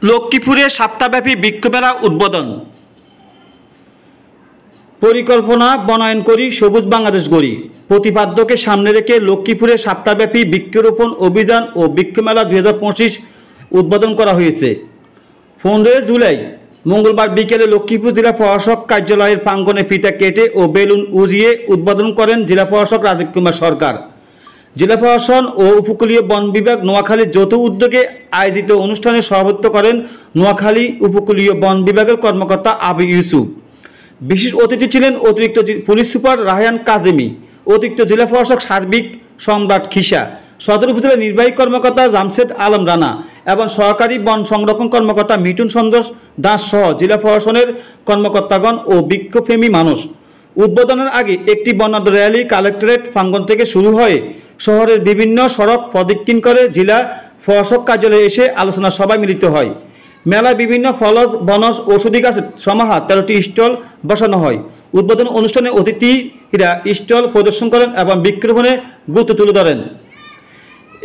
লক্ষ্মীপুরে সপ্তাহব্যাপী বৃক্ষমেলা উদ্বোধন। পরিকল্পনা বনায়ন করি সবুজ বাংলাদেশ গড়ি প্রতিপাদ্যকে সামনে রেখে লক্ষ্মীপুরে সপ্তাহব্যাপী বৃক্ষরোপণ অভিযান ও বৃক্ষমেলা 2025 উদ্বোধন করা হয়েছে। 15 জুলাই মঙ্গলবার বিকেলে লক্ষ্মীপুর জেলা প্রশাসক কার্যালয়ের প্রাঙ্গণে ফিতা কেটে ও বেলুন উড়িয়ে উদ্বোধন করেন জেলা প্রশাসক রাজীব কুমার সরকার। জেলা প্রশাসন ও উপকূলীয় বন বিভাগ নোয়াখালীর যৌথ উদ্যোগে আয়োজিত অনুষ্ঠানে সভাপতিত্ব করেন নোয়াখালী উপকূলীয় বন বিভাগের কর্মকর্তা আবু ইউসুফ। বিশেষ অতিথি ছিলেন অতিরিক্ত পুলিশ সুপার রায়হান কাজেমি, অতিরিক্ত জেলা প্রশাসক সার্বিক সম্রাট খিসা, সদর উপজেলা নির্বাহী কর্মকর্তা জামশেদ আলম রানা এবং সহকারী বন সংরক্ষণ কর্মকর্তা মিঠুন সন্তোষ দাস সহ জেলা প্রশাসনের কর্মকর্তাগণ ও বৃক্ষপ্রেমী মানুষ। উদ্বোধনের আগে একটি বর্ণাঢ্য র্যালি কালেক্টরেট প্রাঙ্গণ থেকে শুরু হয়ে শহরের বিভিন্ন সড়ক প্রদক্ষিণ করে জেলা প্রশাসক কার্যালয়ে এসে আলোচনা সভায় মিলিত হয়। মেলায় বিভিন্ন ফলজ, বনজ, ঔষধি গাছের সমাহার 13টি স্টল বসানো হয়। উদ্বোধন অনুষ্ঠানে অতিথিরা স্টল প্রদর্শন করেন এবং বৃক্ষরোপণে গুরুত্ব তুলে ধরেন।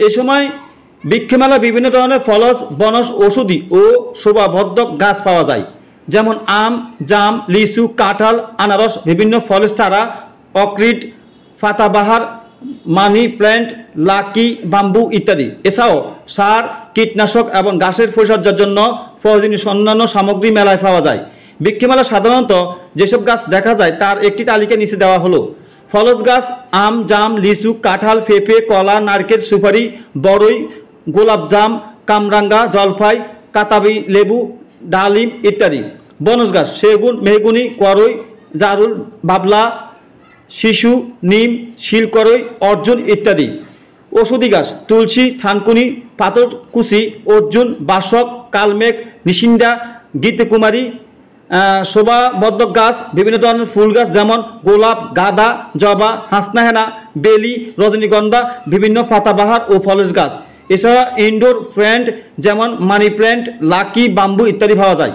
এ সময় বৃক্ষমেলা বিভিন্ন ধরনের ফলজ, বনজ, ঔষধি ও শোভাবর্ধক গাছ পাওয়া যায়, যেমন আম, জাম, লিচু, কাঁঠাল, আনারস, বিভিন্ন ফলের চারা, অর্কিড, পাতাবাহার, মানি প্ল্যান্ট, লাকি, বাম্বু ইত্যাদি। এছাড়াও সার, কীটনাশক এবং গাছের পরিচর্যার জন্য প্রয়োজনীয় অন্যান্য সামগ্রী মেলায় পাওয়া যায়। বৃক্ষমেলা সাধারণত যেসব গাছ দেখা যায় তার একটি তালিকা নিচে দেওয়া হলো। ফলজ গাছ আম, জাম, লিচু, কাঁঠাল, পেঁপে, কলা, নারকেল, সুপারি, বড়ই, গোলাপজাম, কামরাঙ্গা, জলপাই, কাতাবি লেবু, ডালিম ইত্যাদি। বনজ গাছ সেগুন, মেহগুনি, করই, জারুল, বাবলা, শিশু, নিম, শিলকরই, অর্জুন ইত্যাদি। ঔষধি গাছ তুলসী, থানকুনি, পাথরকুচি, অর্জুন, বাসক, কালমেঘ, নিশিন্দা, গীতকুমারী। শোভাবর্ধক গাছ বিভিন্ন ধরনের ফুল গাছ যেমন গোলাপ, গাঁদা, জবা, হাসনাহেনা, বেলি, রজনীগন্ধা, বিভিন্ন পাতাবাহার ও ফলজ গাছ। এছাড়া ইনডোর প্ল্যান্ট যেমন মানি প্ল্যান্ট, লাকি, বাম্বু ইত্যাদি পাওয়া যায়।